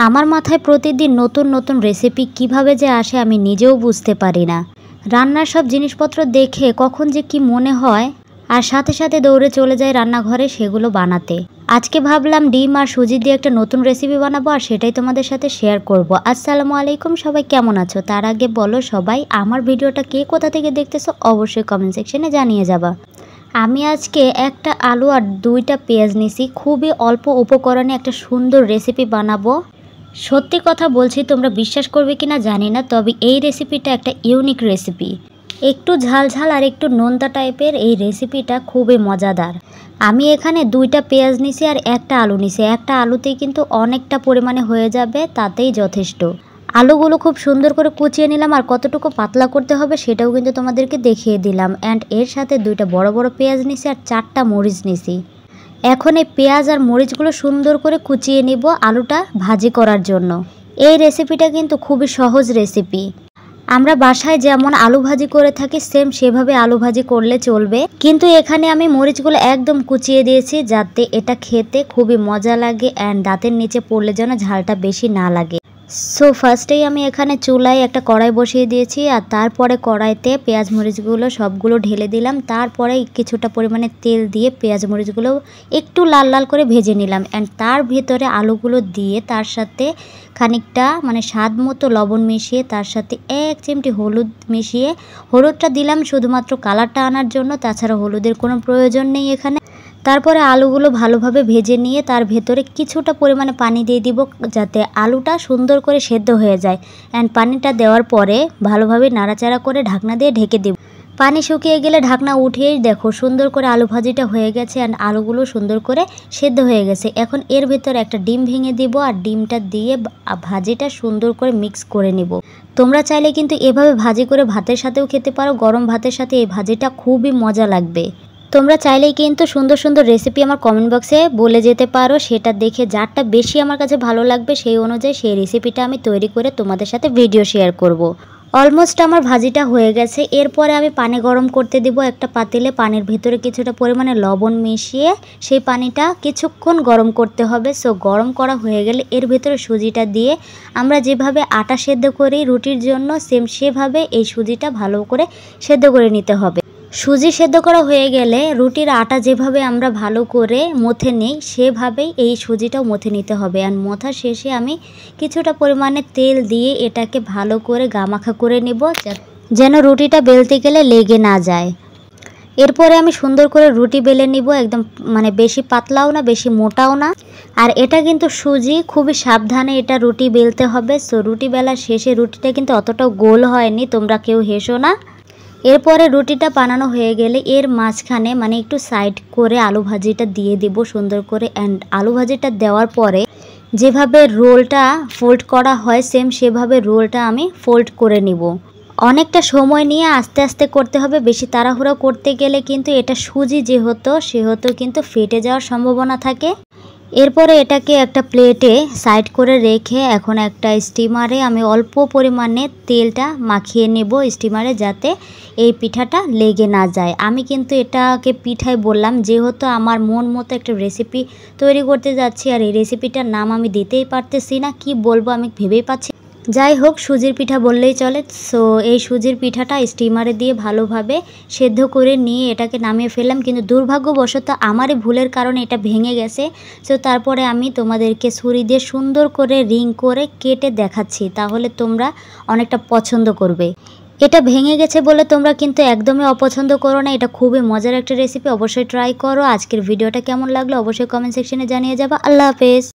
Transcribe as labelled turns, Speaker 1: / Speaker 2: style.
Speaker 1: আমার মাথায় প্রতিদিন নতুন নতুন রেসিপি কিভাবে যে আসে আমি নিজেও বুঝতে পারি না। রান্নার সব জিনিসপত্র দেখে কখন যে কি মনে হয় আর সাথে সাথে দৌড়ে চলে যাই রান্নাঘরে সেগুলো বানাতে। আজকে ভাবলাম ডিম আর সুজি দিয়ে একটা নতুন রেসিপি বানাবো আর সেটাই তোমাদের সাথে শেয়ার করব। আসসালামু আলাইকুম, সবাই কেমন আছো? তার আগে বলো সবাই আমার ভিডিওটা কে কোথা থেকে দেখতেছো অবশ্যই কমেন্ট সেকশনে জানিয়ে যাবা। আমি আজকে একটা আলু আর দুইটা পেঁয়াজ নিছি, খুবই অল্প উপকরণে একটা সুন্দর রেসিপি বানাবো। সত্যি কথা বলছি, তোমরা বিশ্বাস করবে কিনা জানি না, তবে এই রেসিপিটা একটা ইউনিক রেসিপি। একটু ঝাল ঝাল আর একটু নোনতা টাইপের এই রেসিপিটা খুবই মজাদার। আমি এখানে দুইটা পেঁয়াজ নিছি আর একটা আলু নিছি। একটা আলুতেই কিন্তু অনেকটা পরিমাণে হয়ে যাবে, তাতেই যথেষ্ট। আলুগুলো খুব সুন্দর করে কুচিয়ে নিলাম আর কতটুকু পাতলা করতে হবে সেটাও কিন্তু তোমাদেরকে দেখিয়ে দিলাম। অ্যান্ড এর সাথে দুইটা বড় বড় পেঁয়াজ নিছি আর 4টা মরিচ নিছি। এখন এই পেঁয়াজ আর মরিচগুলো সুন্দর করে কুচিয়ে নিব আলুটা ভাজি করার জন্য। এই রেসিপিটা কিন্তু খুবই সহজ রেসিপি। আমরা বাসায় যেমন আলু ভাজি করে থাকি সেম সেভাবে আলু ভাজি করলে চলবে, কিন্তু এখানে আমি মরিচগুলো একদম কুচিয়ে দিয়েছি যাতে এটা খেতে খুবই মজা লাগে অ্যান্ড দাঁতের নিচে পড়লে যেন ঝালটা বেশি না লাগে। সো ফার্স্টেই আমি এখানে চুলায় একটা কড়াই বসিয়ে দিয়েছি আর তারপরে কড়াইতে পেঁয়াজ মরিচগুলো সবগুলো ঢেলে দিলাম। তারপরে কিছুটা পরিমাণে তেল দিয়ে পেঁয়াজ মরিচগুলো একটু লাল লাল করে ভেজে নিলাম অ্যান্ড তার ভিতরে আলুগুলো দিয়ে তার সাথে খানিকটা স্বাদ মতো লবণ মিশিয়ে তার সাথে 1 চিমটি হলুদ মিশিয়ে, হলুদটা দিলাম শুধুমাত্র কালারটা আনার জন্য, তাছাড়া হলুদের কোনো প্রয়োজন নেই এখানে। তারপরে আলুগুলো ভালোভাবে ভেজে নিয়ে তার ভেতরে কিছুটা পরিমাণে পানি দিয়ে দিব যাতে আলুটা সুন্দর করে সেদ্ধ হয়ে যায়। অ্যান্ড পানিটা দেওয়ার পরে ভালোভাবে নাড়াচাড়া করে ঢাকনা দিয়ে ঢেকে দিব। পানি শুকিয়ে গেলে ঢাকনা উঠিয়েই দেখো সুন্দর করে আলু ভাজিটা হয়ে গেছে অ্যান্ড আলুগুলো সুন্দর করে সেদ্ধ হয়ে গেছে। এখন এর ভেতরে একটা ডিম ভেঙে দিব আর ডিমটা দিয়ে ভাজিটা সুন্দর করে মিক্স করে নিব। তোমরা চাইলে কিন্তু এভাবে ভাজি করে ভাতের সাথেও খেতে পারো, গরম ভাতের সাথে এই ভাজিটা খুবই মজা লাগবে। তোমরা চাইলেই কিন্তু সুন্দর সুন্দর রেসিপি আমার কমেন্ট বক্সে বলে যেতে পারো, সেটা দেখে যারটা বেশি আমার কাছে ভালো লাগবে সেই অনুযায়ী সেই রেসিপিটা আমি তৈরি করে তোমাদের সাথে ভিডিও শেয়ার করব। অলমোস্ট আমার ভাজিটা হয়ে গেছে। এরপরে আমি পানি গরম করতে দিব একটা পাতিলে। পানির ভেতরে কিছুটা পরিমাণে লবণ মিশিয়ে সেই পানিটা কিছুক্ষণ গরম করতে হবে। সো গরম করা হয়ে গেলে এর ভেতরে সুজিটা দিয়ে আমরা যেভাবে আটা সেদ্ধ করি রুটির জন্য সেম সেভাবে এই সুজিটা ভালো করে সেদ্ধ করে নিতে হবে। সুজি সেদ্ধ করা হয়ে গেলে রুটির আটা যেভাবে আমরা ভালো করে মথে নিই সেভাবেই এই সুজিটাও মথে নিতে হবে। আর মথা শেষে আমি কিছুটা পরিমাণে তেল দিয়ে এটাকে ভালো করে গামাখা করে নিব যেন রুটিটা বেলতে গেলে লেগে না যায়। এরপরে আমি সুন্দর করে রুটি বেলে নিব, একদম বেশি পাতলাও না বেশি মোটাও না। আর এটা কিন্তু সুজি, খুবই সাবধানে এটা রুটি বেলতে হবে। সো রুটি বেলার শেষে রুটিটা কিন্তু অতটাও গোল হয়নি, তোমরা কেউ হেসো না। এরপরে রুটিটা বানানো হয়ে গেলে এর মাঝখানে একটু সাইড করে আলু ভাজিটা দিয়ে দিব সুন্দর করে। অ্যান্ড আলু ভাজিটা দেওয়ার পরে যেভাবে রোলটা ফোল্ড করা হয় সেম সেভাবে রোলটা আমি ফোল্ড করে নিব। অনেকটা সময় নিয়ে আস্তে আস্তে করতে হবে, বেশি তাড়াহুড়ো করতে গেলে কিন্তু এটা সুজি সেহেতু কিন্তু ফেটে যাওয়ার সম্ভাবনা থাকে। এরপরে এটাকে একটা প্লেটে সাইড করে রেখে এখন একটা স্টিমারে আমি অল্প পরিমাণে তেলটা মাখিয়ে নেব স্টিমারে, যাতে এই পিঠাটা লেগে না যায়। আমি কিন্তু এটাকে পিঠাই বললাম যেহেতু আমার মন মতো একটা রেসিপি তৈরি করতে যাচ্ছি আর এই রেসিপিটার নাম আমি দিতেই পারতেছি না, কি বলবো আমি ভেবেই পাচ্ছি। যাই হোক, সুজির পিঠা বললেই চলে। সো এই সুজির পিঠাটা স্টিমারে দিয়ে ভালোভাবে সেদ্ধ করে নিয়ে এটাকে নামিয়ে ফেললাম, কিন্তু দুর্ভাগ্যবশত আমারই ভুলের কারণে এটা ভেঙে গেছে। সো তারপরে আমি তোমাদেরকে ছুরি দিয়ে সুন্দর করে রিং করে কেটে দেখাচ্ছি, তাহলে তোমরা অনেকটা পছন্দ করবে। এটা ভেঙে গেছে বলে তোমরা কিন্তু একদমই অপছন্দ করো না, এটা খুবই মজার একটা রেসিপি, অবশ্যই ট্রাই করো। আজকের ভিডিওটা কেমন লাগলো অবশ্যই কমেন্ট সেকশনে জানিয়ে যাবা। আল্লাহ হাফেজ।